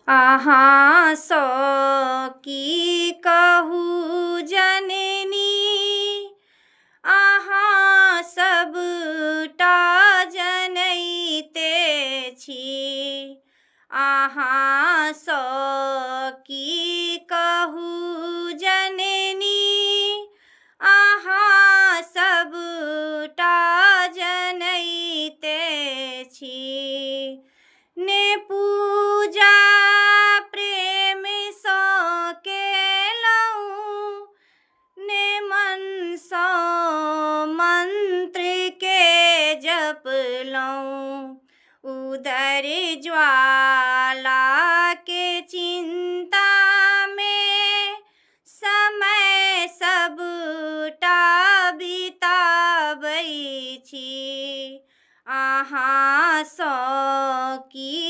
अहाँ सो की कहू जननी, अहाँ सबटा जनैते छी। अहाँ सो की कहू जननी, अहाँ सबटा जनैते छी। ने पूजा प्रेम सँ केलहुँ, ने मन सँ मंत्र के जपलहुँ। उदर ज्वाला के चिंता में समय सबटा बिताबै छी। अहाँ सँ की